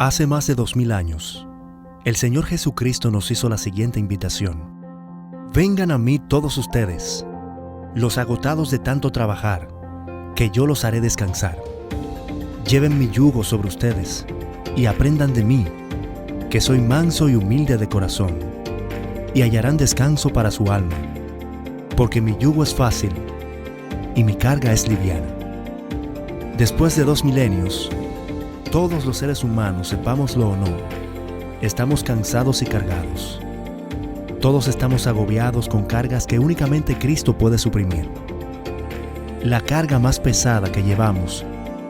Hace más de 2000 años, el Señor Jesucristo nos hizo la siguiente invitación. Vengan a mí todos ustedes, los agotados de tanto trabajar, que yo los haré descansar. Lleven mi yugo sobre ustedes y aprendan de mí, que soy manso y humilde de corazón, y hallarán descanso para su alma, porque mi yugo es fácil y mi carga es liviana. Después de 2 milenios, todos los seres humanos, sepámoslo o no, estamos cansados y cargados. Todos estamos agobiados con cargas que únicamente Cristo puede suprimir. La carga más pesada que llevamos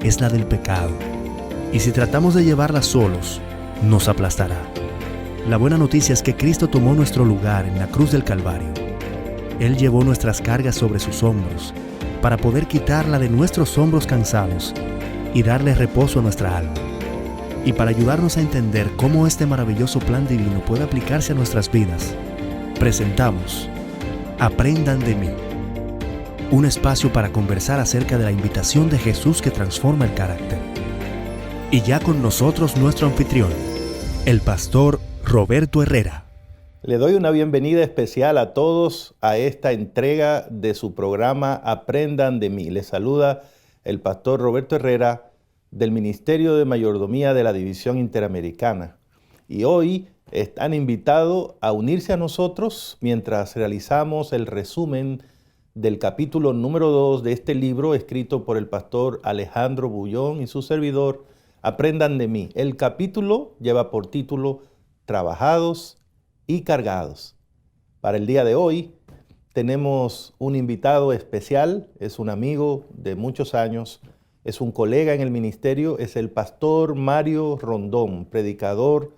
es la del pecado, y si tratamos de llevarla solos, nos aplastará. La buena noticia es que Cristo tomó nuestro lugar en la cruz del Calvario. Él llevó nuestras cargas sobre sus hombros para poder quitarla de nuestros hombros cansados y darle reposo a nuestra alma. Y para ayudarnos a entender cómo este maravilloso plan divino puede aplicarse a nuestras vidas, presentamos Aprendan de mí, un espacio para conversar acerca de la invitación de Jesús que transforma el carácter. Y ya con nosotros nuestro anfitrión, el pastor Roberto Herrera. Le doy una bienvenida especial a todos a esta entrega de su programa Aprendan de mí. Les saluda el pastor Roberto Herrera del Ministerio de Mayordomía de la División Interamericana. Y hoy están invitados a unirse a nosotros mientras realizamos el resumen del capítulo número 2 de este libro escrito por el pastor Alejandro Bullón y su servidor, Aprendan de mí. El capítulo lleva por título Trabajados y Cargados. Para el día de hoy tenemos un invitado especial, es un amigo de muchos años, es un colega en el ministerio, es el pastor Mario Rondón, predicador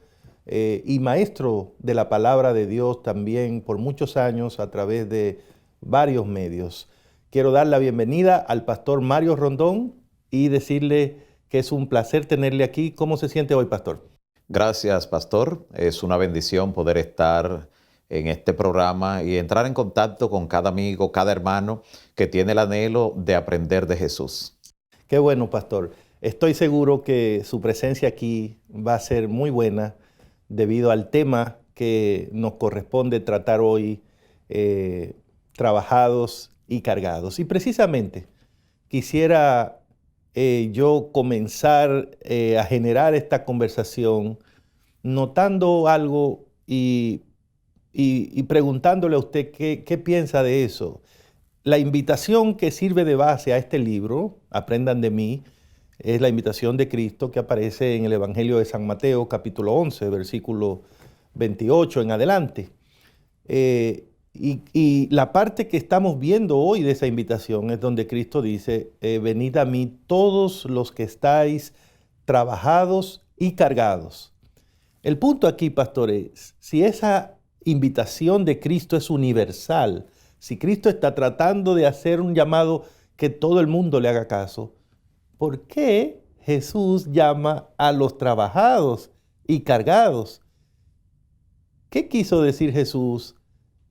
y maestro de la palabra de Dios también por muchos años a través de varios medios. Quiero dar la bienvenida al pastor Mario Rondón y decirle que es un placer tenerle aquí. ¿Cómo se siente hoy, pastor? Gracias, pastor. Es una bendición poder estar en este programa y entrar en contacto con cada amigo, cada hermano que tiene el anhelo de aprender de Jesús. Qué bueno, pastor. Estoy seguro que su presencia aquí va a ser muy buena debido al tema que nos corresponde tratar hoy, trabajados y cargados. Y precisamente quisiera yo comenzar a generar esta conversación notando algo y preguntándole a usted qué piensa de eso. La invitación que sirve de base a este libro, Aprendan de mí, es la invitación de Cristo que aparece en el Evangelio de San Mateo, capítulo 11, versículo 28 en adelante. Y la parte que estamos viendo hoy de esa invitación es donde Cristo dice, venid a mí todos los que estáis trabajados y cargados. El punto aquí, pastor, es si esa invitación de Cristo es universal, si Cristo está tratando de hacer un llamado que todo el mundo le haga caso, ¿por qué Jesús llama a los trabajados y cargados? ¿Qué quiso decir Jesús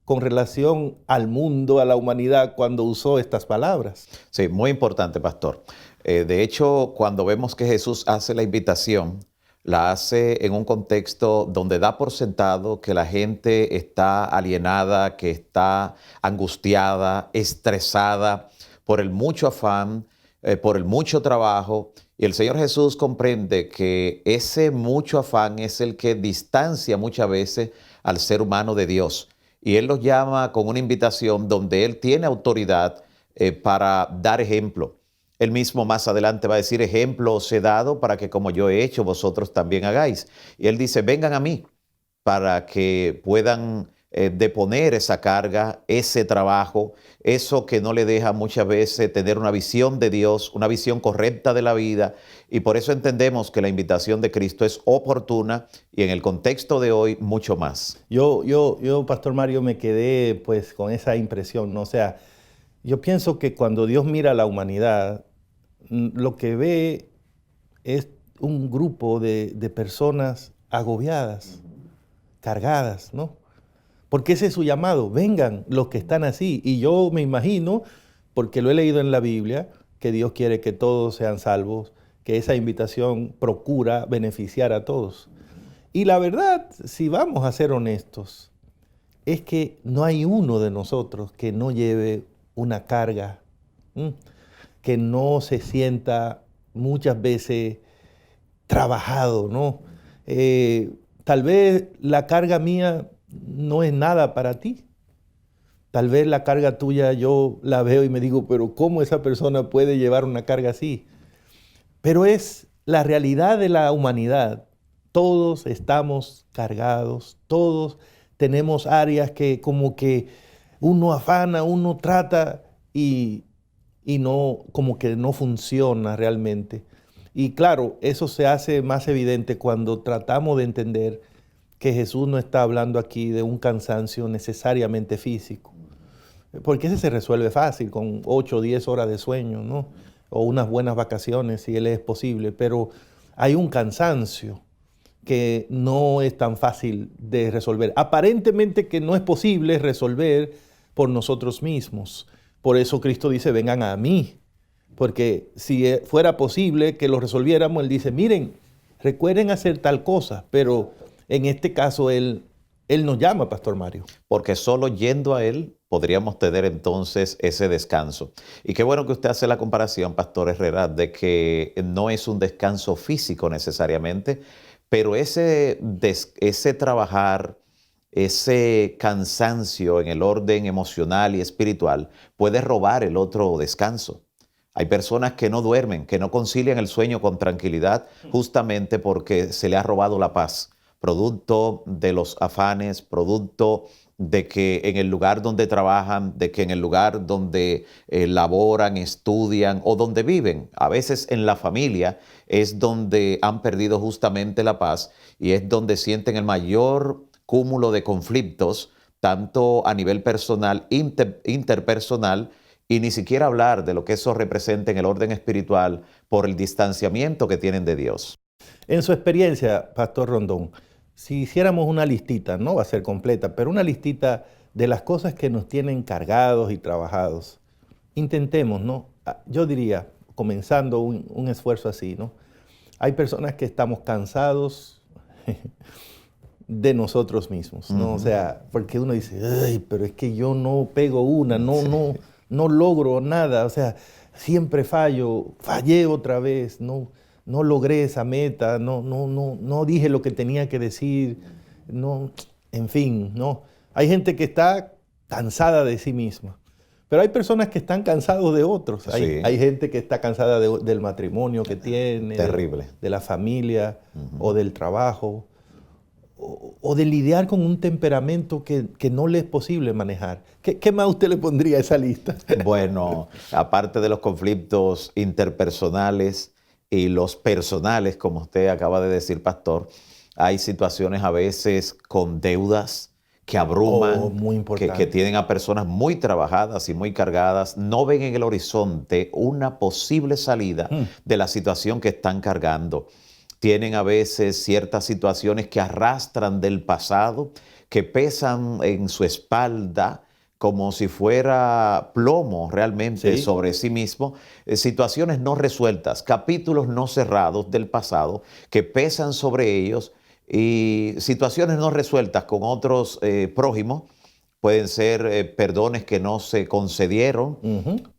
con relación al mundo, a la humanidad, cuando usó estas palabras? Sí, muy importante, pastor. De hecho, cuando vemos que Jesús hace la invitación, la hace en un contexto donde da por sentado que la gente está alienada, que está angustiada, estresada por el mucho afán, por el mucho trabajo. Y el Señor Jesús comprende que ese mucho afán es el que distancia muchas veces al ser humano de Dios. Y Él los llama con una invitación donde Él tiene autoridad para dar ejemplo. Él mismo más adelante va a decir, ejemplo os he dado para que como yo he hecho, vosotros también hagáis. Y Él dice, vengan a mí para que puedan deponer esa carga, ese trabajo, eso que no le deja muchas veces tener una visión de Dios, una visión correcta de la vida. Y por eso entendemos que la invitación de Cristo es oportuna y en el contexto de hoy mucho más. Yo, Pastor Mario, me quedé pues con esa impresión, ¿no? O sea, yo pienso que cuando Dios mira a la humanidad, lo que ve es un grupo de personas agobiadas, cargadas, ¿no? Porque ese es su llamado, vengan los que están así. Y yo me imagino, porque lo he leído en la Biblia, que Dios quiere que todos sean salvos, que esa invitación procura beneficiar a todos. Y la verdad, si vamos a ser honestos, es que no hay uno de nosotros que no lleve una carga, que no se sienta muchas veces trabajado, ¿no? Tal vez la carga mía no es nada para ti. Tal vez la carga tuya yo la veo y me digo, pero ¿cómo esa persona puede llevar una carga así? Pero es la realidad de la humanidad. Todos estamos cargados, todos tenemos áreas que como que uno afana, uno trata y no, como que no funciona realmente. Y claro, eso se hace más evidente cuando tratamos de entender que Jesús no está hablando aquí de un cansancio necesariamente físico, porque ese se resuelve fácil con 8 o 10 horas de sueño, ¿no? O unas buenas vacaciones si él es posible, pero hay un cansancio que no es tan fácil de resolver. Aparentemente que no es posible resolver por nosotros mismos. Por eso Cristo dice, vengan a mí. Porque si fuera posible que lo resolviéramos, Él dice, miren, recuerden hacer tal cosa. Pero en este caso, Él nos llama, Pastor Mario. Porque solo yendo a Él podríamos tener entonces ese descanso. Y qué bueno que usted hace la comparación, Pastor Herrera, de que no es un descanso físico necesariamente, pero ese trabajar, ese cansancio en el orden emocional y espiritual puede robar el otro descanso. Hay personas que no duermen, que no concilian el sueño con tranquilidad justamente porque se le ha robado la paz, producto de los afanes, producto de que en el lugar donde trabajan, de que en el lugar donde laboran, estudian o donde viven, a veces en la familia, es donde han perdido justamente la paz y es donde sienten el mayor cúmulo de conflictos, tanto a nivel personal, interpersonal, y ni siquiera hablar de lo que eso representa en el orden espiritual por el distanciamiento que tienen de Dios. En su experiencia, Pastor Rondón, si hiciéramos una listita, no va a ser completa, pero una listita de las cosas que nos tienen cargados y trabajados, intentemos, ¿no? Yo diría, comenzando un esfuerzo así, ¿no? Hay personas que estamos cansados de nosotros mismos, ¿no? O sea, porque uno dice, ay, pero es que yo no pego una, no logro nada, o sea, siempre fallé otra vez, no logré esa meta, no dije lo que tenía que decir, no, en fin, no. Hay gente que está cansada de sí misma, pero hay personas que están cansados de otros. Sí. Hay gente que está cansada del matrimonio que tiene, terrible, de la familia o del trabajo, o de lidiar con un temperamento que no le es posible manejar. ¿Qué más usted le pondría a esa lista? Bueno, aparte de los conflictos interpersonales y los personales, como usted acaba de decir, Pastor, hay situaciones a veces con deudas que abruman, que tienen a personas muy trabajadas y muy cargadas, no ven en el horizonte una posible salida de la situación que están cargando. Tienen a veces ciertas situaciones que arrastran del pasado, que pesan en su espalda como si fuera plomo realmente sobre sí mismo. Situaciones no resueltas, capítulos no cerrados del pasado que pesan sobre ellos y situaciones no resueltas con otros prójimos. Pueden ser perdones que no se concedieron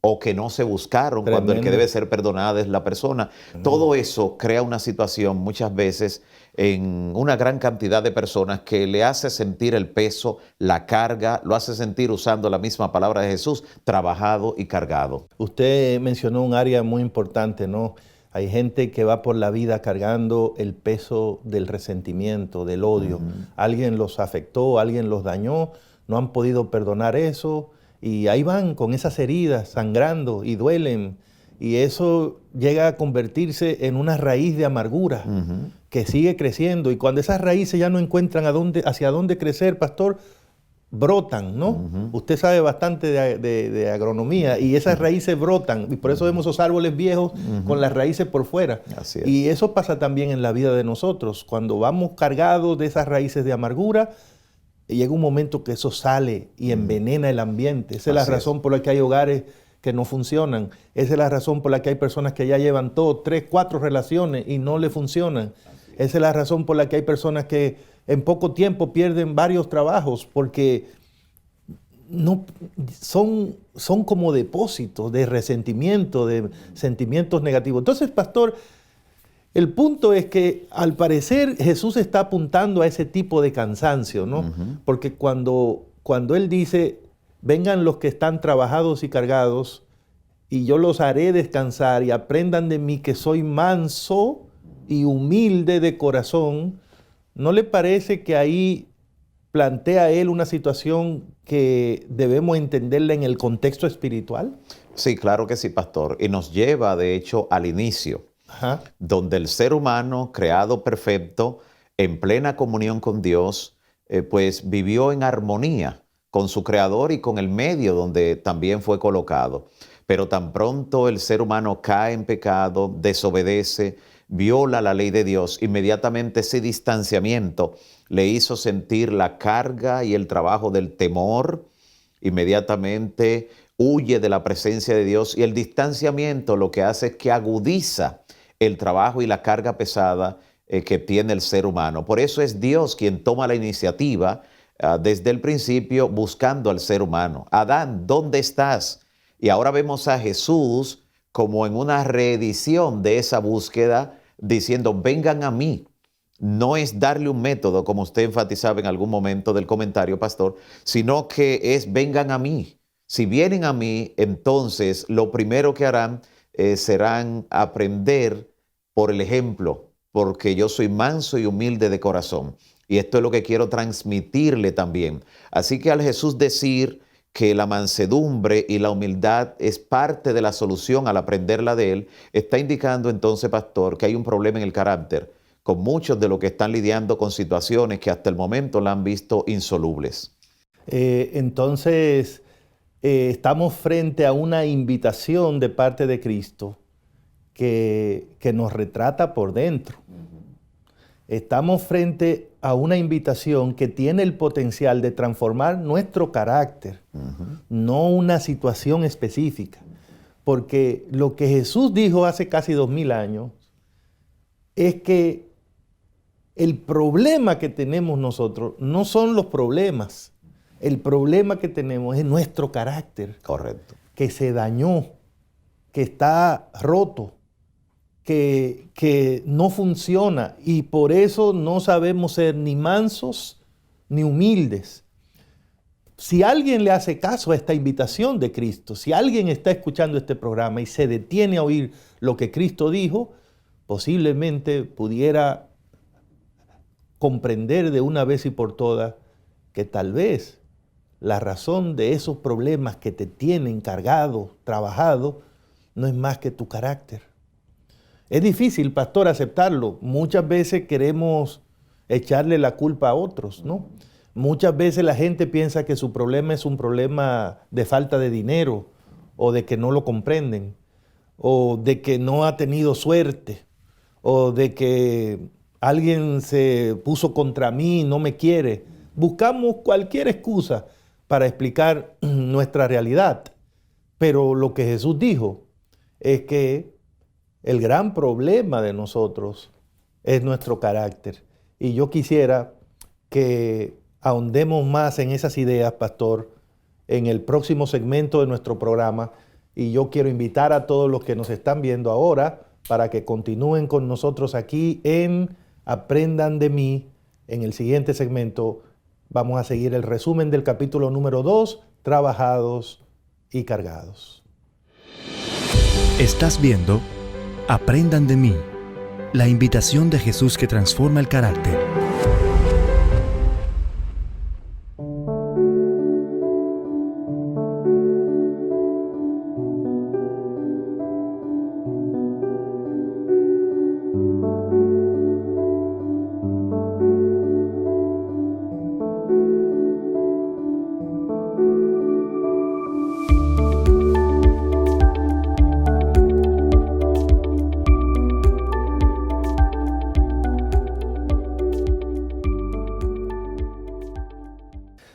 o que no se buscaron. Tremendo. Cuando el que debe ser perdonada es la persona. Todo eso crea una situación muchas veces en una gran cantidad de personas que le hace sentir el peso, la carga, lo hace sentir, usando la misma palabra de Jesús, trabajado y cargado. Usted mencionó un área muy importante, ¿no? Hay gente que va por la vida cargando el peso del resentimiento, del odio. Alguien los afectó, alguien los dañó, no han podido perdonar eso y ahí van con esas heridas sangrando y duelen. Y eso llega a convertirse en una raíz de amargura que sigue creciendo. Y cuando esas raíces ya no encuentran hacia dónde crecer, pastor, brotan, ¿no? Usted sabe bastante de agronomía y esas raíces brotan. Y por eso vemos esos árboles viejos con las raíces por fuera. Así es. Y eso pasa también en la vida de nosotros. Cuando vamos cargados de esas raíces de amargura, llega un momento que eso sale y envenena el ambiente. Esa es la razón por la que hay hogares que no funcionan. Esa es la razón por la que hay personas que ya llevan 2, 3, 4 relaciones y no le funcionan. Esa es la razón por la que hay personas que en poco tiempo pierden varios trabajos, porque no, son como depósitos de resentimiento, de sentimientos negativos. Entonces, pastor, el punto es que al parecer Jesús está apuntando a ese tipo de cansancio, ¿no? Porque cuando Él dice, vengan los que están trabajados y cargados, y yo los haré descansar, y aprendan de mí que soy manso y humilde de corazón, ¿no le parece que ahí plantea Él una situación que debemos entenderla en el contexto espiritual? Sí, claro que sí, pastor. Y nos lleva, de hecho, al inicio, donde el ser humano, creado perfecto, en plena comunión con Dios, pues vivió en armonía con su creador y con el medio donde también fue colocado. Pero tan pronto el ser humano cae en pecado, desobedece, viola la ley de Dios, inmediatamente ese distanciamiento le hizo sentir la carga y el trabajo del temor, inmediatamente huye de la presencia de Dios, y el distanciamiento lo que hace es que agudiza el trabajo y la carga pesada que tiene el ser humano. Por eso es Dios quien toma la iniciativa desde el principio buscando al ser humano. Adán, ¿dónde estás? Y ahora vemos a Jesús como en una reedición de esa búsqueda, diciendo, vengan a mí. No es darle un método, como usted enfatizaba en algún momento del comentario, pastor, sino que es vengan a mí. Si vienen a mí, entonces lo primero que harán serán aprender por el ejemplo, porque yo soy manso y humilde de corazón. Y esto es lo que quiero transmitirle también. Así que al Jesús decir que la mansedumbre y la humildad es parte de la solución al aprenderla de Él, está indicando entonces, pastor, que hay un problema en el carácter con muchos de los que están lidiando con situaciones que hasta el momento la han visto insolubles. Entonces, estamos frente a una invitación de parte de Cristo que nos retrata por dentro. Estamos frente a una invitación que tiene el potencial de transformar nuestro carácter, no una situación específica. Porque lo que Jesús dijo hace casi 2000 años es que el problema que tenemos nosotros no son los problemas. El problema que tenemos es nuestro carácter. Correcto. Que se dañó, que está roto, que no funciona, y por eso no sabemos ser ni mansos ni humildes. Si alguien le hace caso a esta invitación de Cristo, si alguien está escuchando este programa y se detiene a oír lo que Cristo dijo, posiblemente pudiera comprender de una vez y por todas que tal vez la razón de esos problemas que te tienen cargado, trabajado, no es más que tu carácter. Es difícil, pastor, aceptarlo. Muchas veces queremos echarle la culpa a otros, ¿no? Muchas veces la gente piensa que su problema es un problema de falta de dinero, o de que no lo comprenden, o de que no ha tenido suerte, o de que alguien se puso contra mí y no me quiere. Buscamos cualquier excusa para explicar nuestra realidad. Pero lo que Jesús dijo es que el gran problema de nosotros es nuestro carácter. Y yo quisiera que ahondemos más en esas ideas, pastor, en el próximo segmento de nuestro programa. Y yo quiero invitar a todos los que nos están viendo ahora para que continúen con nosotros aquí en Aprendan de mí. En el siguiente segmento vamos a seguir el resumen del capítulo número 2, Trabajados y Cargados. Estás viendo Aprendan de mí, la invitación de Jesús que transforma el carácter.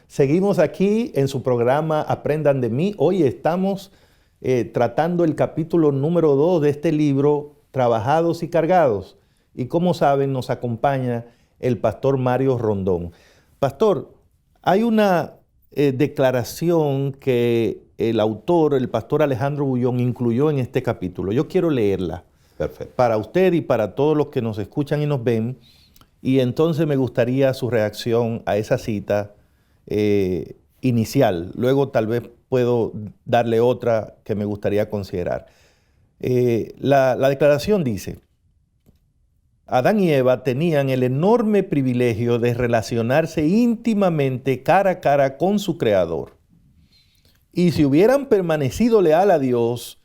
Seguimos aquí en su programa Aprendan de mí. Hoy estamos tratando el capítulo número 2 de este libro, Trabajados y Cargados. Y como saben, nos acompaña el pastor Mario Rondón. Pastor, hay una declaración que el autor, el pastor Alejandro Bullón, incluyó en este capítulo. Yo quiero leerla. Perfecto. Para usted y para todos los que nos escuchan y nos ven. Y entonces me gustaría su reacción a esa cita inicial. Luego tal vez puedo darle otra que me gustaría considerar. La declaración dice: Adán y Eva tenían el enorme privilegio de relacionarse íntimamente cara a cara con su Creador. Y si hubieran permanecido leal a Dios,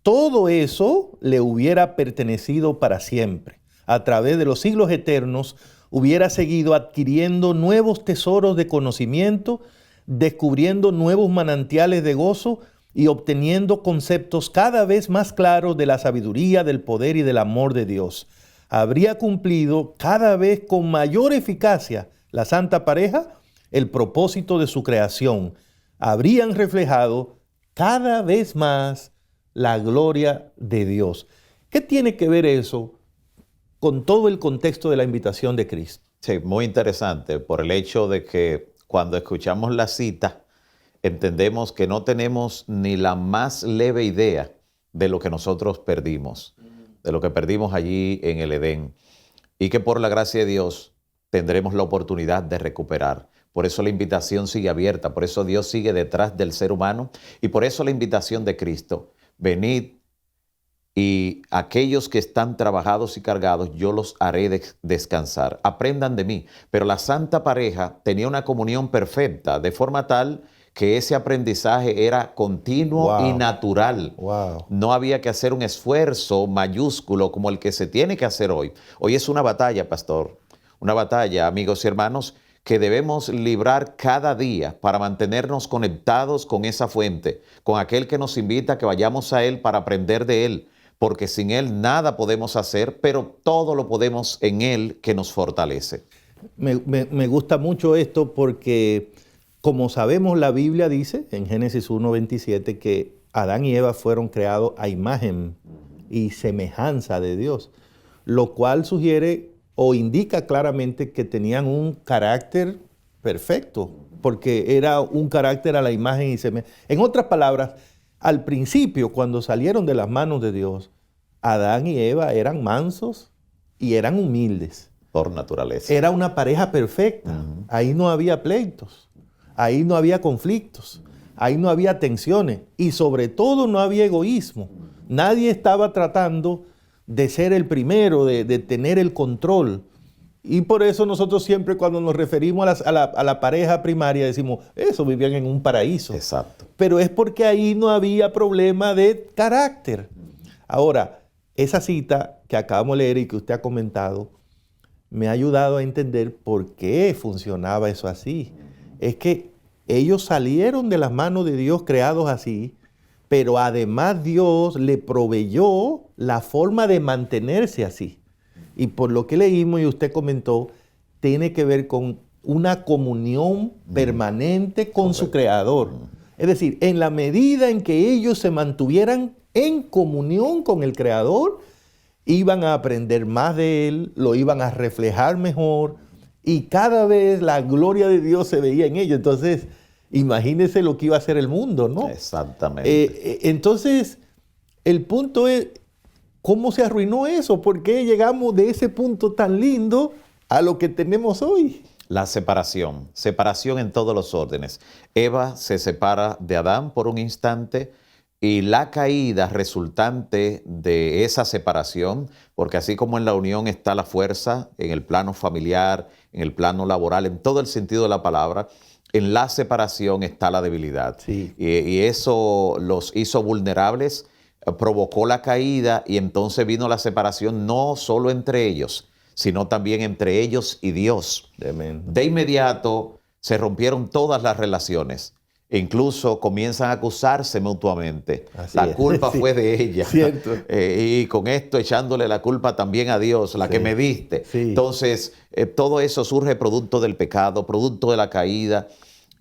todo eso le hubiera pertenecido para siempre. A través de los siglos eternos, hubiera seguido adquiriendo nuevos tesoros de conocimiento, descubriendo nuevos manantiales de gozo y obteniendo conceptos cada vez más claros de la sabiduría, del poder y del amor de Dios. Habría cumplido cada vez con mayor eficacia la santa pareja el propósito de su creación. Habrían reflejado cada vez más la gloria de Dios. ¿Qué tiene que ver eso con todo el contexto de la invitación de Cristo? Sí, muy interesante por el hecho de que cuando escuchamos la cita, entendemos que no tenemos ni la más leve idea de lo que nosotros perdimos, de lo que perdimos allí en el Edén, y que por la gracia de Dios tendremos la oportunidad de recuperar. Por eso la invitación sigue abierta, por eso Dios sigue detrás del ser humano, y por eso la invitación de Cristo: venid, y aquellos que están trabajados y cargados, yo los haré descansar. Aprendan de mí. Pero la santa pareja tenía una comunión perfecta, de forma tal que ese aprendizaje era continuo y natural. No había que hacer un esfuerzo mayúsculo como el que se tiene que hacer hoy. Hoy es una batalla, pastor. Una batalla, amigos y hermanos, que debemos librar cada día para mantenernos conectados con esa fuente, con aquel que nos invita a que vayamos a Él para aprender de Él. Porque sin Él nada podemos hacer, pero todo lo podemos en Él que nos fortalece. Me gusta mucho esto porque, como sabemos, la Biblia dice en Génesis 1:27 que Adán y Eva fueron creados a imagen y semejanza de Dios, lo cual sugiere o indica claramente que tenían un carácter perfecto, porque era un carácter a la imagen y semejanza. En otras palabras, al principio, cuando salieron de las manos de Dios, Adán y Eva eran mansos y eran humildes. Por naturaleza. Era una pareja perfecta. Ahí no había pleitos, ahí no había conflictos, ahí no había tensiones y sobre todo no había egoísmo. Nadie estaba tratando de ser el primero, de tener el control. Y por eso nosotros siempre cuando nos referimos a la pareja primaria decimos, eso, vivían en un paraíso. Exacto. Pero es porque ahí no había problema de carácter. Ahora, esa cita que acabamos de leer y que usted ha comentado, me ha ayudado a entender por qué funcionaba eso así. Es que ellos salieron de las manos de Dios creados así, pero además Dios le proveyó la forma de mantenerse así. Y por lo que leímos y usted comentó, tiene que ver con una comunión permanente con su Creador. Es decir, en la medida en que ellos se mantuvieran en comunión con el Creador, iban a aprender más de Él, lo iban a reflejar mejor y cada vez la gloria de Dios se veía en ellos. Entonces, imagínese lo que iba a ser el mundo, ¿no? Exactamente. Entonces, el punto es, ¿cómo se arruinó eso? ¿Por qué llegamos de ese punto tan lindo a lo que tenemos hoy? La separación en todos los órdenes. Eva se separa de Adán por un instante y la caída resultante de esa separación, porque así como en la unión está la fuerza, en el plano familiar, en el plano laboral, en todo el sentido de la palabra, en la separación está la debilidad. Sí. Y eso los hizo vulnerables, provocó la caída y entonces vino la separación no solo entre ellos, sino también entre ellos y Dios. Amén. De inmediato se rompieron todas las relaciones. Incluso comienzan a acusarse mutuamente. Así la es. culpa Sí. fue de ella. Cierto. Y con esto echándole la culpa también a Dios, la que me diste. Sí. Entonces, todo eso surge producto del pecado, producto de la caída.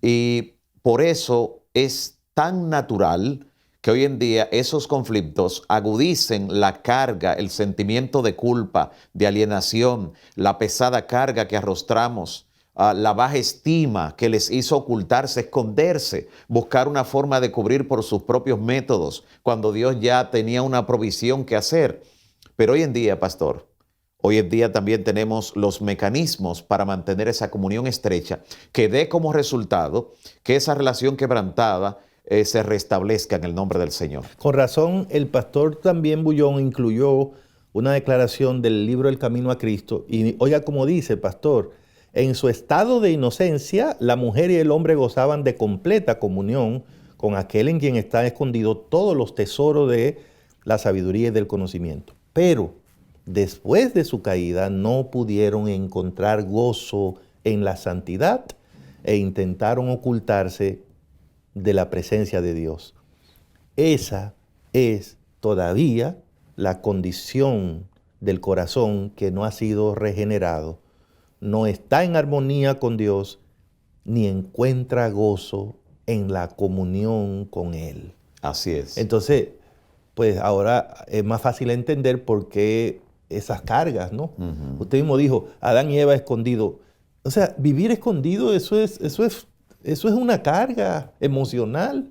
Y por eso es tan natural que hoy en día esos conflictos agudicen la carga, el sentimiento de culpa, de alienación, la pesada carga que arrostramos, la baja estima que les hizo ocultarse, esconderse, buscar una forma de cubrir por sus propios métodos, cuando Dios ya tenía una provisión que hacer. Pero hoy en día, pastor, hoy en día también tenemos los mecanismos para mantener esa comunión estrecha que dé como resultado que esa relación quebrantada se restablezca en el nombre del Señor. Con razón, el pastor también Bullón incluyó una declaración del libro El Camino a Cristo. Y oiga como dice el pastor, en su estado de inocencia, la mujer y el hombre gozaban de completa comunión con aquel en quien están escondidos todos los tesoros de la sabiduría y del conocimiento. Pero después de su caída no pudieron encontrar gozo en la santidad e intentaron ocultarse de la presencia de Dios. Esa es todavía la condición del corazón que no ha sido regenerado, no está en armonía con Dios, ni encuentra gozo en la comunión con Él. Así es. Entonces, pues ahora es más fácil entender por qué esas cargas, ¿no? Usted mismo dijo, Adán y Eva escondido. O sea, vivir escondido, eso es una carga emocional.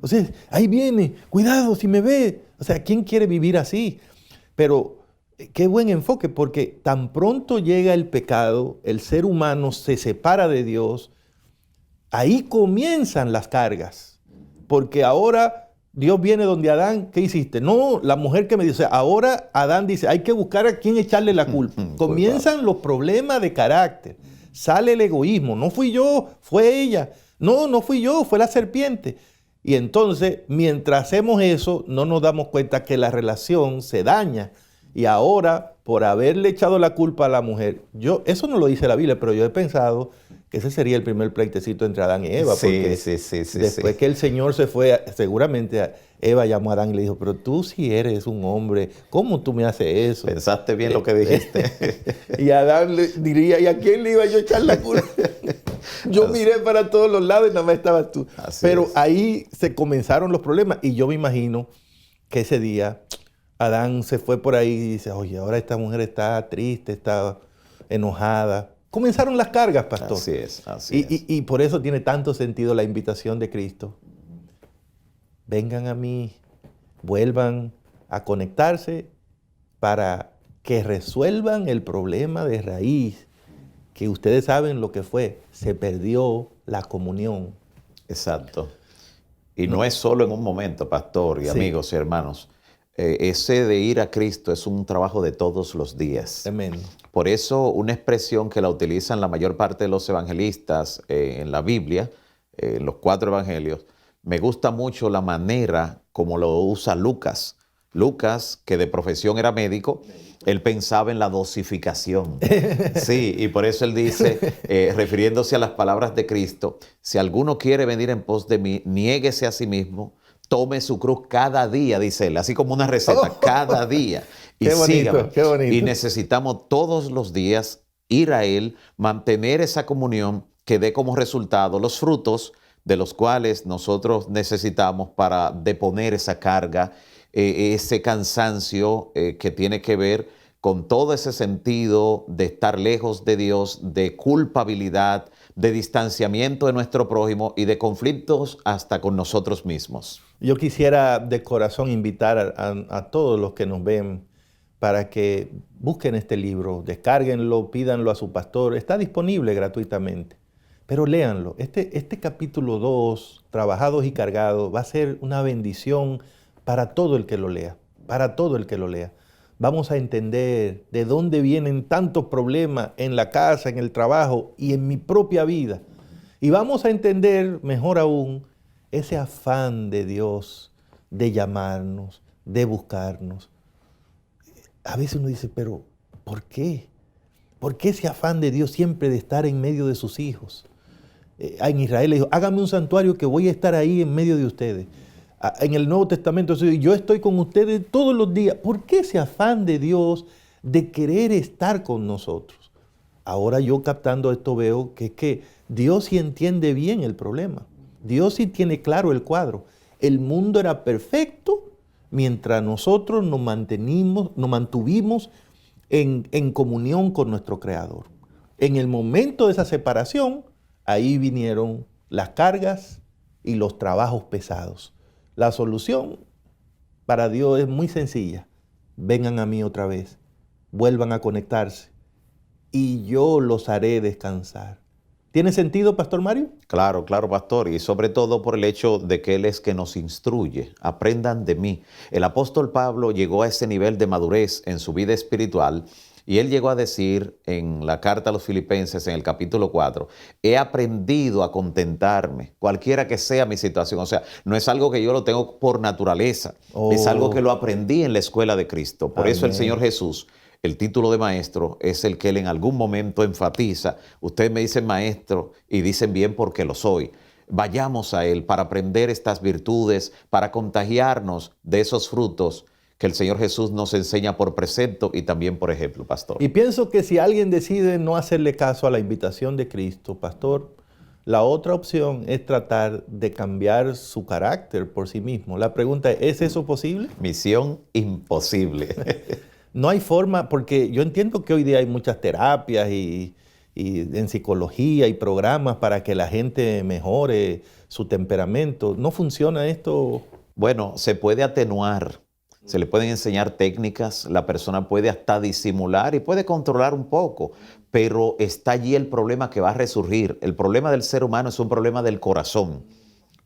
O sea, ahí viene, cuidado si me ve. O sea, ¿quién quiere vivir así? Pero qué buen enfoque, porque tan pronto llega el pecado, el ser humano se separa de Dios, ahí comienzan las cargas. Porque ahora Dios viene donde Adán, ¿qué hiciste? No, la mujer que me dice, ahora Adán dice, hay que buscar a quién echarle la culpa. Comienzan los problemas de carácter. Sale el egoísmo, no fui yo, fue ella. No fui yo, fue la serpiente. Y entonces, mientras hacemos eso, no nos damos cuenta que la relación se daña. Y ahora, por haberle echado la culpa a la mujer, eso no lo dice la Biblia, pero yo he pensado que ese sería el primer pleitecito entre Adán y Eva. Porque después que el Señor se fue, seguramente Eva llamó a Adán y le dijo, pero tú sí eres un hombre, ¿cómo tú me haces eso? Pensaste bien lo que dijiste. Y Adán le diría, ¿y a quién le iba yo a echar la culpa? Yo miré para todos los lados y nada más estabas tú. Pero ahí se comenzaron los problemas y yo me imagino que ese día Adán se fue por ahí y dice, oye, ahora esta mujer está triste, está enojada. Comenzaron las cargas, pastor. Así es. Y por eso tiene tanto sentido la invitación de Cristo. Vengan a mí, vuelvan a conectarse para que resuelvan el problema de raíz, que ustedes saben lo que fue. Se perdió la comunión. Exacto. Y no es solo en un momento, pastor y amigos y hermanos. Ese de ir a Cristo es un trabajo de todos los días. Amén. Por eso una expresión que la utilizan la mayor parte de los evangelistas en la Biblia, en los 4 evangelios, me gusta mucho la manera como lo usa Lucas. Lucas, que de profesión era médico, él pensaba en la dosificación. Sí, y por eso él dice, refiriéndose a las palabras de Cristo, si alguno quiere venir en pos de mí, niéguese a sí mismo, tome su cruz cada día, dice él, así como una receta, cada día. Y qué bonito, sígame. qué bonito. Y necesitamos todos los días ir a Él, mantener esa comunión que dé como resultado los frutos de los cuales nosotros necesitamos para deponer esa carga, ese cansancio que tiene que ver con todo ese sentido de estar lejos de Dios, de culpabilidad, de distanciamiento de nuestro prójimo y de conflictos hasta con nosotros mismos. Yo quisiera de corazón invitar a todos los que nos ven para que busquen este libro, descárguenlo, pídanlo a su pastor. Está disponible gratuitamente, pero léanlo. Este capítulo 2, Trabajados y Cargados, va a ser una bendición para todo el que lo lea, para todo el que lo lea. Vamos a entender de dónde vienen tantos problemas en la casa, en el trabajo y en mi propia vida. Y vamos a entender, mejor aún, ese afán de Dios de llamarnos, de buscarnos. A veces uno dice, pero ¿por qué? ¿Por qué ese afán de Dios siempre de estar en medio de sus hijos? En Israel le dijo, hágame un santuario que voy a estar ahí en medio de ustedes. En el Nuevo Testamento, yo estoy con ustedes todos los días. ¿Por qué ese afán de Dios de querer estar con nosotros? Ahora yo captando esto veo que Dios sí entiende bien el problema. Dios sí tiene claro el cuadro. el mundo era perfecto mientras nosotros nos mantuvimos en comunión con nuestro Creador. En el momento de esa separación, ahí vinieron las cargas y los trabajos pesados. La solución para Dios es muy sencilla. Vengan a mí otra vez, vuelvan a conectarse y yo los haré descansar. ¿Tiene sentido, Pastor Mario? Claro, claro, pastor, y sobre todo por el hecho de que Él es que nos instruye. Aprendan de mí. El apóstol Pablo llegó a ese nivel de madurez en su vida espiritual y él llegó a decir en la carta a los Filipenses, en el capítulo 4, he aprendido a contentarme, cualquiera que sea mi situación. O sea, no es algo que yo lo tengo por naturaleza, es algo que lo aprendí en la escuela de Cristo. Por eso el Señor Jesús, el título de maestro es el que Él en algún momento enfatiza. Ustedes me dicen maestro y dicen bien porque lo soy. Vayamos a Él para aprender estas virtudes, para contagiarnos de esos frutos que el Señor Jesús nos enseña por precepto y también por ejemplo, pastor. Y pienso que si alguien decide no hacerle caso a la invitación de Cristo, pastor, la otra opción es tratar de cambiar su carácter por sí mismo. La pregunta es eso posible? Misión imposible. No hay forma, porque yo entiendo que hoy día hay muchas terapias y en psicología y programas para que la gente mejore su temperamento. ¿No funciona esto? Bueno, se puede atenuar. Se le pueden enseñar técnicas, la persona puede hasta disimular y puede controlar un poco, pero está allí el problema que va a resurgir. El problema del ser humano es un problema del corazón,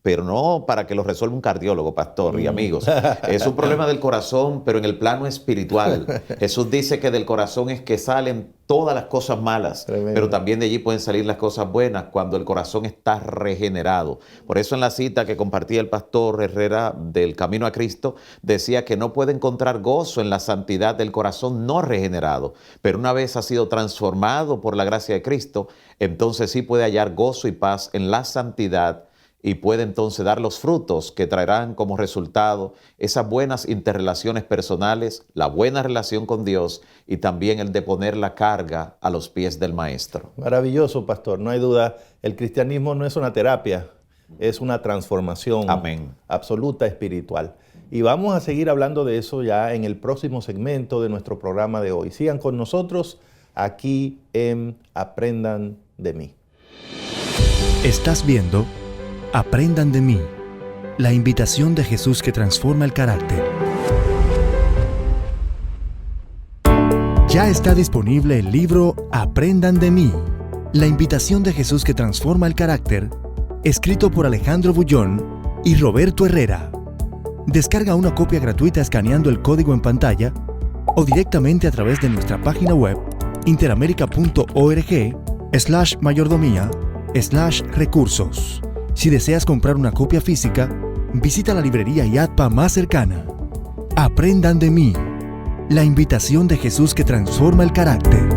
pero no para que lo resuelva un cardiólogo, pastor y amigos. Es un problema del corazón, pero en el plano espiritual. Jesús dice que del corazón es que salen todas las cosas malas, pero también de allí pueden salir las cosas buenas cuando el corazón está regenerado. Por eso en la cita que compartía el pastor Herrera del Camino a Cristo, decía que no puede encontrar gozo en la santidad del corazón no regenerado, pero una vez ha sido transformado por la gracia de Cristo, entonces sí puede hallar gozo y paz en la santidad y puede entonces dar los frutos que traerán como resultado esas buenas interrelaciones personales, la buena relación con Dios y también el de poner la carga a los pies del Maestro. Maravilloso, pastor. No hay duda, el cristianismo no es una terapia, es una transformación absoluta espiritual. Y vamos a seguir hablando de eso ya en el próximo segmento de nuestro programa de hoy. Sigan con nosotros aquí en Aprendan de mí. Estás viendo Aprendan de mí, la invitación de Jesús que transforma el carácter. Ya está disponible el libro Aprendan de mí, la invitación de Jesús que transforma el carácter, escrito por Alejandro Bullón y Roberto Herrera. Descarga una copia gratuita escaneando el código en pantalla o directamente a través de nuestra página web interamerica.org/mayordomía/recursos. Si deseas comprar una copia física, visita la librería IATPA más cercana. Aprendan de mí, la invitación de Jesús que transforma el carácter.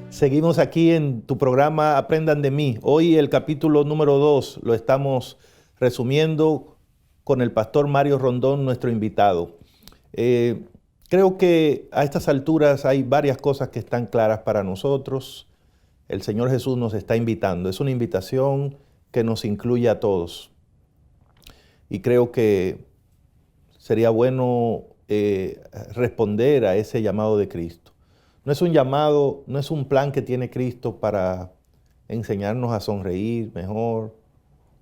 Seguimos aquí en tu programa Aprendan de mí. Hoy el capítulo número 2 lo estamos resumiendo con el pastor Mario Rondón, nuestro invitado. Creo que a estas alturas hay varias cosas que están claras para nosotros. El Señor Jesús nos está invitando. Es una invitación que nos incluye a todos. Y creo que sería bueno responder a ese llamado de Cristo. No es un llamado, no es un plan que tiene Cristo para enseñarnos a sonreír mejor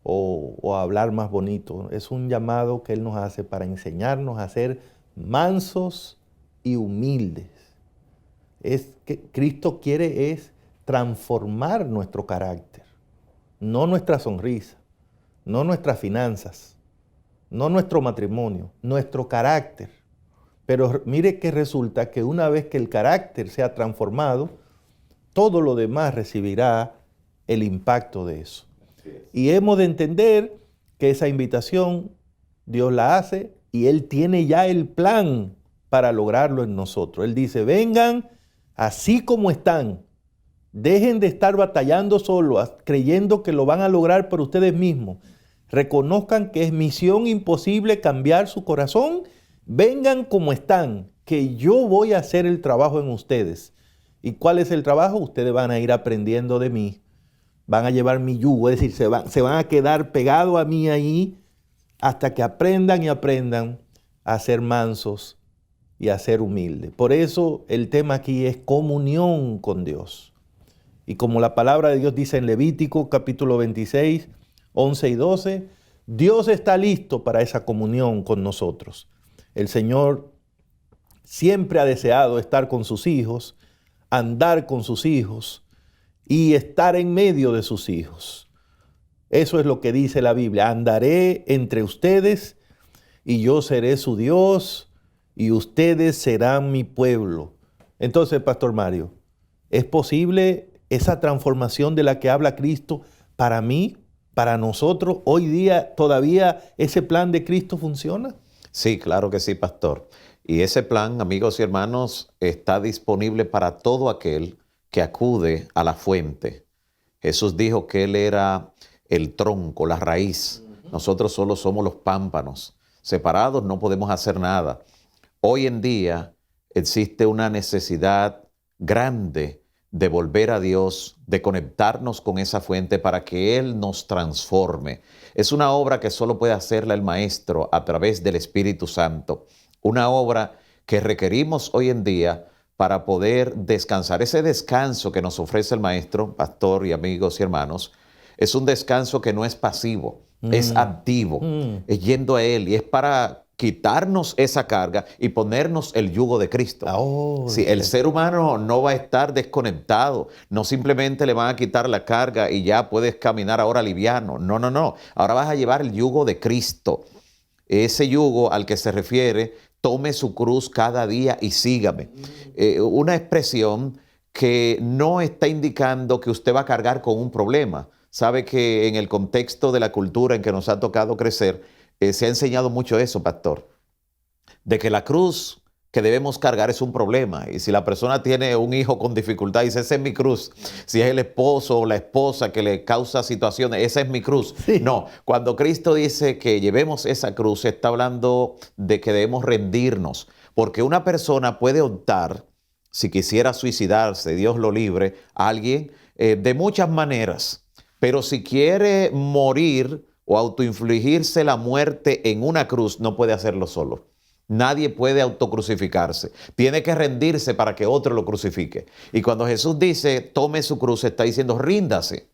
o a hablar más bonito. Es un llamado que Él nos hace para enseñarnos a ser mansos y humildes. Es que Cristo quiere es transformar nuestro carácter, no nuestra sonrisa, no nuestras finanzas, no nuestro matrimonio, nuestro carácter. Pero mire que resulta que una vez que el carácter sea transformado, todo lo demás recibirá el impacto de eso. Y hemos de entender que esa invitación Dios la hace y Él tiene ya el plan para lograrlo en nosotros. Él dice, vengan así como están. Dejen de estar batallando solos, creyendo que lo van a lograr por ustedes mismos. Reconozcan que es misión imposible cambiar su corazón. Vengan como están, que yo voy a hacer el trabajo en ustedes. ¿Y cuál es el trabajo? Ustedes van a ir aprendiendo de mí. Van a llevar mi yugo, es decir, se van a quedar pegados a mí ahí hasta que aprendan y aprendan a ser mansos y a ser humildes. Por eso el tema aquí es comunión con Dios. Y como la palabra de Dios dice en Levítico capítulo 26, 11 y 12, Dios está listo para esa comunión con nosotros. El Señor siempre ha deseado estar con sus hijos, andar con sus hijos y estar en medio de sus hijos. Eso es lo que dice la Biblia. Andaré entre ustedes y yo seré su Dios y ustedes serán mi pueblo. Entonces, Pastor Mario, ¿es posible esa transformación de la que habla Cristo para mí, para nosotros? Hoy día todavía ese plan de Cristo funciona. Sí, claro que sí, pastor. Y ese plan, amigos y hermanos, está disponible para todo aquel que acude a la fuente. Jesús dijo que Él era el tronco, la raíz. Nosotros solo somos los pámpanos. Separados no podemos hacer nada. Hoy en día existe una necesidad grande de volver a Dios, de conectarnos con esa fuente para que Él nos transforme. Es una obra que solo puede hacerla el Maestro a través del Espíritu Santo. Una obra que requerimos hoy en día para poder descansar. Ese descanso que nos ofrece el Maestro, pastor y amigos y hermanos, es un descanso que no es pasivo, es activo, es yendo a Él y es para quitarnos esa carga y ponernos el yugo de Cristo. Sí, el ser humano no va a estar desconectado, no simplemente le van a quitar la carga y ya puedes caminar ahora liviano. No, no, no. Ahora vas a llevar el yugo de Cristo. Ese yugo al que se refiere, tome su cruz cada día y sígame. Una expresión que no está indicando que usted va a cargar con un problema. Sabe que en el contexto de la cultura en que nos ha tocado crecer, se ha enseñado mucho eso, pastor, de que la cruz que debemos cargar es un problema. Y si la persona tiene un hijo con dificultad, dice, esa es mi cruz. Si es el esposo o la esposa que le causa situaciones, esa es mi cruz. Sí. No, cuando Cristo dice que llevemos esa cruz, está hablando de que debemos rendirnos. Porque una persona puede optar, si quisiera suicidarse, Dios lo libre, a alguien de muchas maneras. Pero si quiere morir o autoinfligirse la muerte en una cruz, no puede hacerlo solo. Nadie puede autocrucificarse. Tiene que rendirse para que otro lo crucifique. Y cuando Jesús dice, tome su cruz, está diciendo, ríndase.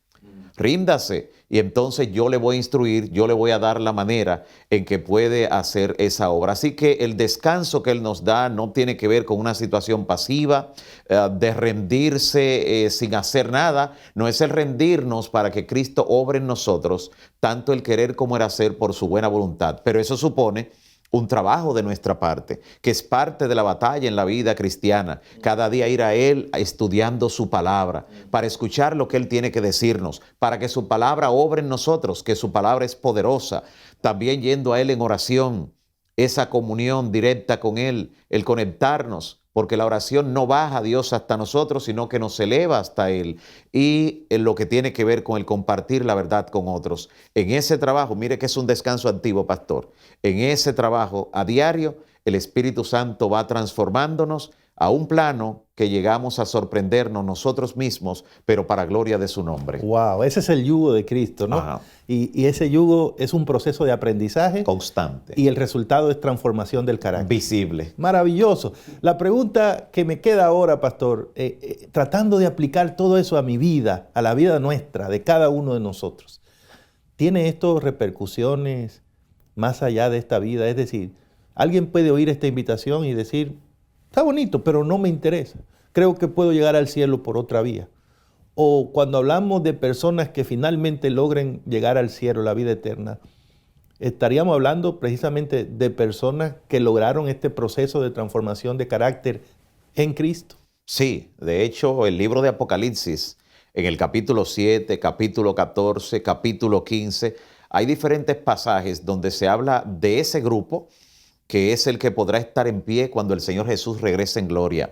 Ríndase. Y entonces yo le voy a instruir, yo le voy a dar la manera en que puede hacer esa obra. Así que el descanso que Él nos da no tiene que ver con una situación pasiva, de rendirse sin hacer nada. No es el rendirnos para que Cristo obre en nosotros, tanto el querer como el hacer por su buena voluntad. Pero eso supone un trabajo de nuestra parte, que es parte de la batalla en la vida cristiana. Cada día ir a Él estudiando su palabra, para escuchar lo que Él tiene que decirnos, para que su palabra obre en nosotros, que su palabra es poderosa. También yendo a Él en oración, esa comunión directa con Él, el conectarnos, porque la oración no baja a Dios hasta nosotros, sino que nos eleva hasta Él. Y en lo que tiene que ver con el compartir la verdad con otros. En ese trabajo, mire que es un descanso activo, pastor. En ese trabajo a diario, el Espíritu Santo va transformándonos a un plano que llegamos a sorprendernos nosotros mismos, pero para gloria de su nombre. Wow, ese es el yugo de Cristo, ¿no? Y ese yugo es un proceso de aprendizaje constante. Y el resultado es transformación del carácter. Visible. Maravilloso. La pregunta que me queda ahora, pastor, tratando de aplicar todo eso a mi vida, a la vida nuestra, de cada uno de nosotros, ¿tiene esto repercusiones más allá de esta vida? Es decir, alguien puede oír esta invitación y decir, está bonito, pero no me interesa. Creo que puedo llegar al cielo por otra vía. O cuando hablamos de personas que finalmente logren llegar al cielo, la vida eterna, estaríamos hablando precisamente de personas que lograron este proceso de transformación de carácter en Cristo. Sí, de hecho, el libro de Apocalipsis, en el capítulo 7, capítulo 14, capítulo 15, hay diferentes pasajes donde se habla de ese grupo que es el que podrá estar en pie cuando el Señor Jesús regrese en gloria.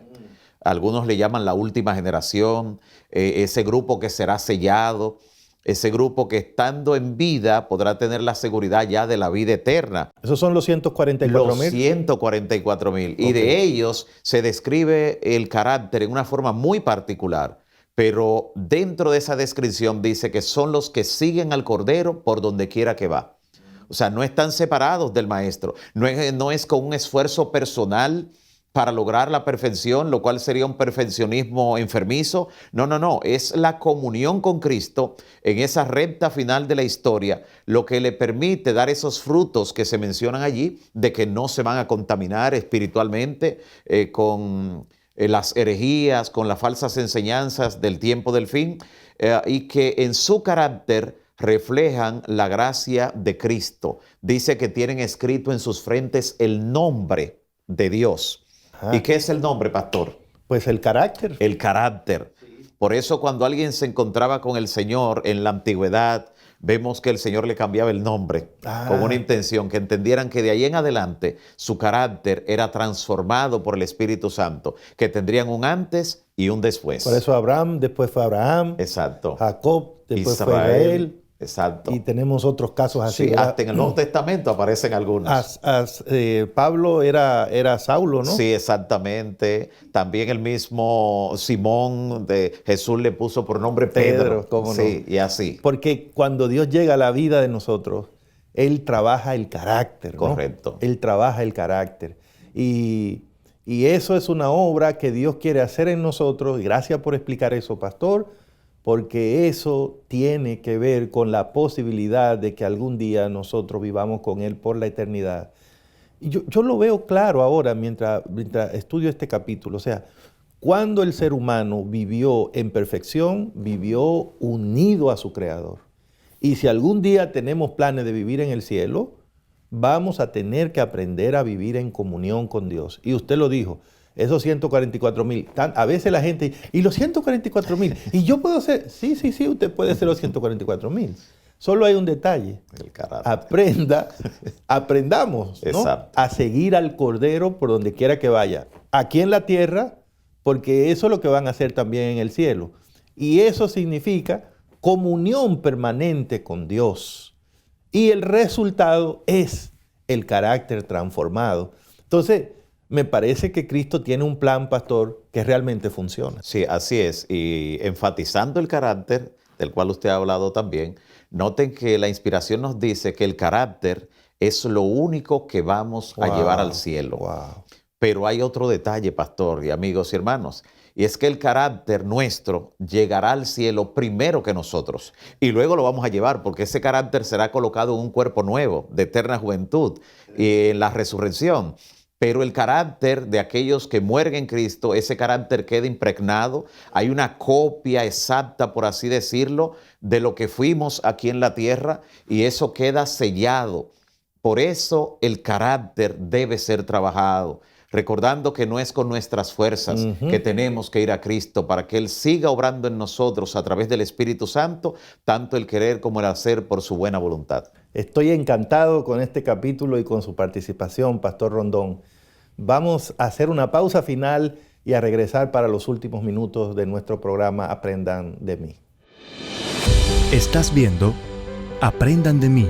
Algunos le llaman la última generación, ese grupo que será sellado, ese grupo que estando en vida podrá tener la seguridad ya de la vida eterna. Esos son los 144.000. Los 144.000. Y de ellos se describe el carácter en una forma muy particular. Pero dentro de esa descripción dice que son los que siguen al Cordero por donde quiera que va. O sea, no están separados del Maestro. No es con un esfuerzo personal para lograr la perfección, lo cual sería un perfeccionismo enfermizo. No. Es la comunión con Cristo en esa recta final de la historia lo que le permite dar esos frutos que se mencionan allí, de que no se van a contaminar espiritualmente con las herejías, con las falsas enseñanzas del tiempo del fin, y que en su carácter reflejan la gracia de Cristo. Dice que tienen escrito en sus frentes el nombre de Dios. ¿Y qué es el nombre, pastor? Pues el carácter. El carácter. Por eso cuando alguien se encontraba con el Señor en la antigüedad, vemos que el Señor le cambiaba el nombre con una intención, que entendieran que de ahí en adelante su carácter era transformado por el Espíritu Santo, que tendrían un antes y un después. Por eso Abraham, después fue Abraham. Exacto. Jacob, después fue Israel. Exacto. Y tenemos otros casos así. Sí, hasta en el Nuevo Testamento aparecen algunos. Pablo era Saulo, ¿no? Sí, exactamente. También el mismo Simón de Jesús le puso por nombre Pedro. ¿Cómo no? Sí, y así. Porque cuando Dios llega a la vida de nosotros, Él trabaja el carácter, ¿no? Correcto. Él trabaja el carácter. Y eso es una obra que Dios quiere hacer en nosotros. Gracias por explicar eso, pastor. Porque eso tiene que ver con la posibilidad de que algún día nosotros vivamos con Él por la eternidad. Y yo lo veo claro ahora mientras estudio este capítulo. O sea, cuando el ser humano vivió en perfección, vivió unido a su Creador. Y si algún día tenemos planes de vivir en el cielo, vamos a tener que aprender a vivir en comunión con Dios. Y usted lo dijo. Esos 144.000, a veces la gente, ¿y los 144.000? ¿Y yo puedo ser? Sí, usted puede ser los 144.000. Solo hay un detalle. El carácter. Aprendamos, ¿no? A seguir al Cordero por donde quiera que vaya. Aquí en la tierra, porque eso es lo que van a hacer también en el cielo. Y eso significa comunión permanente con Dios. Y el resultado es el carácter transformado. Entonces, me parece que Cristo tiene un plan, pastor, que realmente funciona. Sí, así es. Y enfatizando el carácter, del cual usted ha hablado también, noten que la inspiración nos dice que el carácter es lo único que vamos a llevar al cielo. Wow. Pero hay otro detalle, pastor y amigos y hermanos, y es que el carácter nuestro llegará al cielo primero que nosotros. Y luego lo vamos a llevar, porque ese carácter será colocado en un cuerpo nuevo, de eterna juventud, y en la resurrección. Pero el carácter de aquellos que mueren en Cristo, ese carácter queda impregnado. Hay una copia exacta, por así decirlo, de lo que fuimos aquí en la tierra, y eso queda sellado. Por eso el carácter debe ser trabajado, recordando que no es con nuestras fuerzas que tenemos que ir a Cristo para que Él siga obrando en nosotros a través del Espíritu Santo, tanto el querer como el hacer por su buena voluntad. Estoy encantado con este capítulo y con su participación, Pastor Rondón. Vamos a hacer una pausa final y a regresar para los últimos minutos de nuestro programa Aprendan de mí. Estás viendo Aprendan de mí,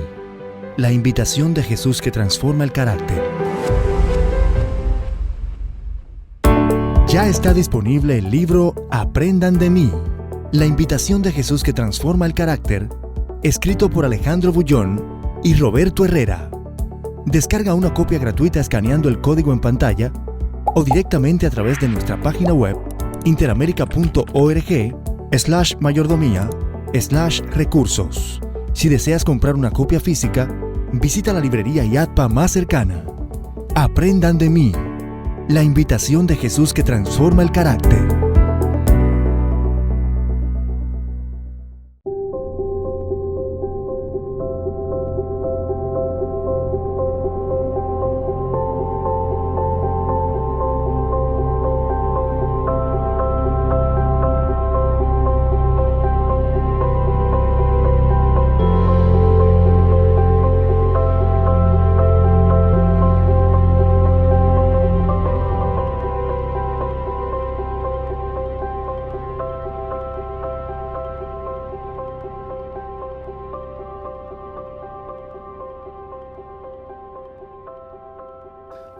la invitación de Jesús que transforma el carácter. Ya está disponible el libro Aprendan de mí, la invitación de Jesús que transforma el carácter, escrito por Alejandro Bullón y Roberto Herrera. Descarga una copia gratuita escaneando el código en pantalla o directamente a través de nuestra página web interamerica.org/mayordomía/recursos. Si deseas comprar una copia física, visita la librería IATPA más cercana. Aprendan de mí, la invitación de Jesús que transforma el carácter.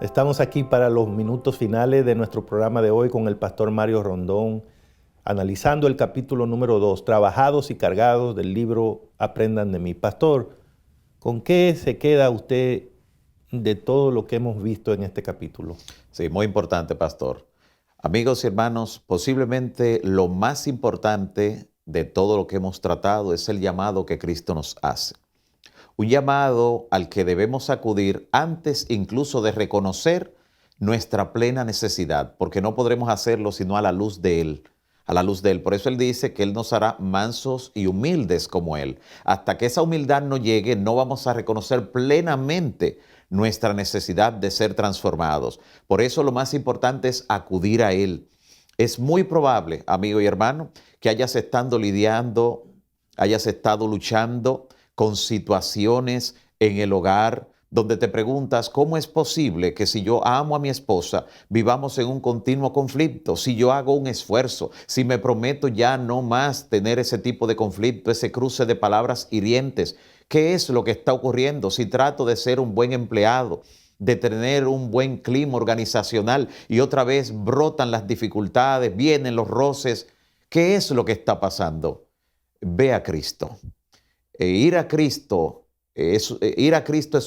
Estamos aquí para los minutos finales de nuestro programa de hoy con el pastor Mario Rondón, analizando el capítulo número 2, Trabajados y Cargados, del libro Aprendan de mí. Pastor, ¿con qué se queda usted de todo lo que hemos visto en este capítulo? Sí, muy importante, pastor. Amigos y hermanos, posiblemente lo más importante de todo lo que hemos tratado es el llamado que Cristo nos hace. Un llamado al que debemos acudir antes incluso de reconocer nuestra plena necesidad, porque no podremos hacerlo sino a la luz de Él. A la luz de Él. Por eso Él dice que Él nos hará mansos y humildes como Él. Hasta que esa humildad no llegue, no vamos a reconocer plenamente nuestra necesidad de ser transformados. Por eso lo más importante es acudir a Él. Es muy probable, amigo y hermano, que hayas estado luchando con situaciones en el hogar donde te preguntas cómo es posible que si yo amo a mi esposa vivamos en un continuo conflicto, si yo hago un esfuerzo, si me prometo ya no más tener ese tipo de conflicto, ese cruce de palabras hirientes. ¿Qué es lo que está ocurriendo? Si trato de ser un buen empleado, de tener un buen clima organizacional y otra vez brotan las dificultades, vienen los roces, ¿qué es lo que está pasando? Ve a Cristo. Ir a Cristo es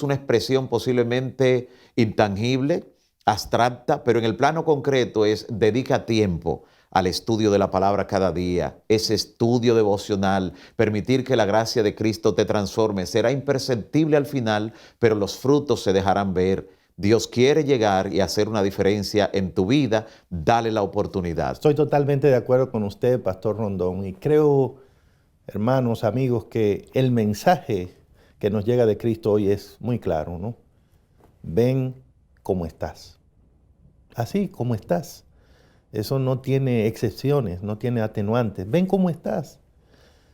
una expresión posiblemente intangible, abstracta, pero en el plano concreto es dedica tiempo al estudio de la palabra cada día, ese estudio devocional, permitir que la gracia de Cristo te transforme. Será imperceptible al final, pero los frutos se dejarán ver. Dios quiere llegar y hacer una diferencia en tu vida, dale la oportunidad. Estoy totalmente de acuerdo con usted, Pastor Rondón, y creo, hermanos, amigos, que el mensaje que nos llega de Cristo hoy es muy claro, ¿no? Ven como estás, así como estás. Eso no tiene excepciones, no tiene atenuantes. Ven como estás.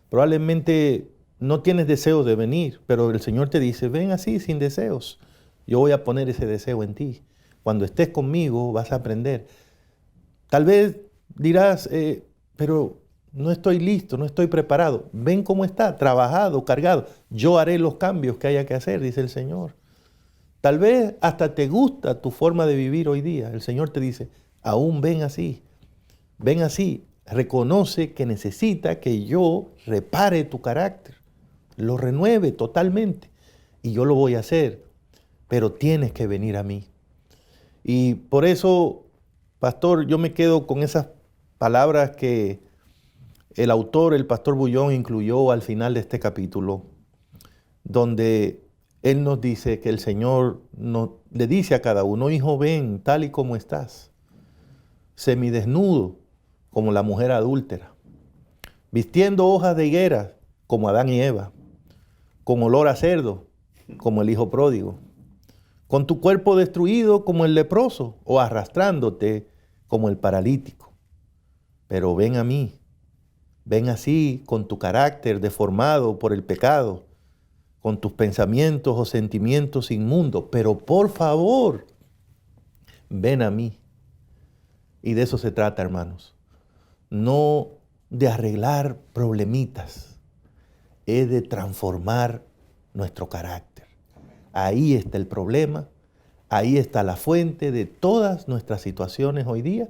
Probablemente no tienes deseos de venir, pero el Señor te dice, ven así, sin deseos. Yo voy a poner ese deseo en ti. Cuando estés conmigo vas a aprender. Tal vez dirás, pero no estoy listo, no estoy preparado. Ven cómo está, trabajado, cargado. Yo haré los cambios que haya que hacer, dice el Señor. Tal vez hasta te gusta tu forma de vivir hoy día. El Señor te dice, aún ven así, reconoce que necesita que yo repare tu carácter, lo renueve totalmente y yo lo voy a hacer, pero tienes que venir a mí. Y por eso, pastor, yo me quedo con esas palabras que el autor, el pastor Bullón, incluyó al final de este capítulo, donde él nos dice que el Señor le dice a cada uno, hijo, ven tal y como estás, semidesnudo como la mujer adúltera, vistiendo hojas de higuera como Adán y Eva, con olor a cerdo como el hijo pródigo, con tu cuerpo destruido como el leproso o arrastrándote como el paralítico. Pero ven a mí, ven así con tu carácter deformado por el pecado, con tus pensamientos o sentimientos inmundos, pero por favor, ven a mí. Y de eso se trata, hermanos. No de arreglar problemitas, es de transformar nuestro carácter. Ahí está el problema, ahí está la fuente de todas nuestras situaciones hoy día.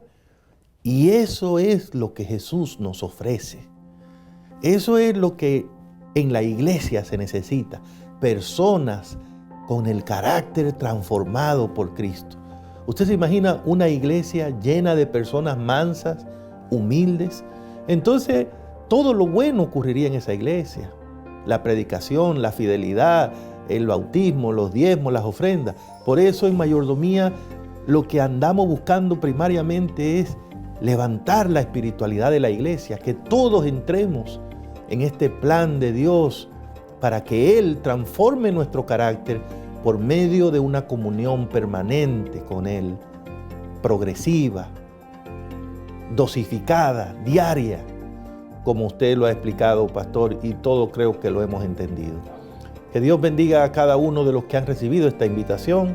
Y eso es lo que Jesús nos ofrece. Eso es lo que en la iglesia se necesita. Personas con el carácter transformado por Cristo. ¿Usted se imagina una iglesia llena de personas mansas, humildes? Entonces, todo lo bueno ocurriría en esa iglesia. La predicación, la fidelidad, el bautismo, los diezmos, las ofrendas. Por eso en mayordomía lo que andamos buscando primariamente es levantar la espiritualidad de la iglesia, que todos entremos en este plan de Dios para que Él transforme nuestro carácter por medio de una comunión permanente con Él, progresiva, dosificada, diaria, como usted lo ha explicado, pastor, y todo creo que lo hemos entendido. Que Dios bendiga a cada uno de los que han recibido esta invitación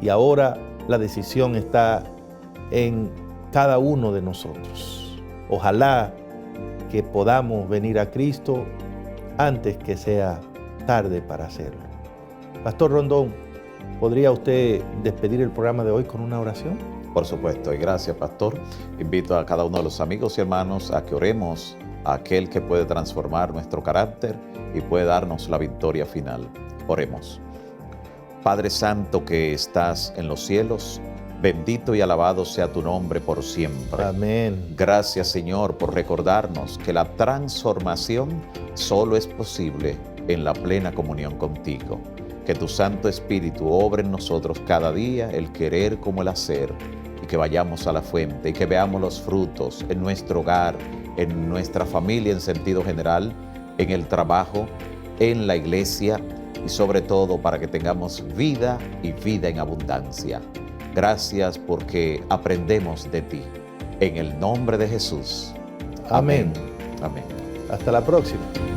y ahora la decisión está en cada uno de nosotros. Ojalá que podamos venir a Cristo antes que sea tarde para hacerlo. Pastor Rondón, ¿Podría usted despedir el programa de hoy con una oración? Por supuesto, y gracias, pastor. Invito a cada uno de los amigos y hermanos a que oremos a aquel que puede transformar nuestro carácter y puede darnos la victoria final. Oremos. Padre Santo que estás en los cielos, bendito y alabado sea tu nombre por siempre. Amén. Gracias, Señor, por recordarnos que la transformación solo es posible en la plena comunión contigo. Que tu Santo Espíritu obre en nosotros cada día el querer como el hacer, y que vayamos a la fuente y que veamos los frutos en nuestro hogar, en nuestra familia en sentido general, en el trabajo, en la iglesia y sobre todo para que tengamos vida y vida en abundancia. Gracias porque aprendemos de ti. En el nombre de Jesús. Amén. Amén. Hasta la próxima.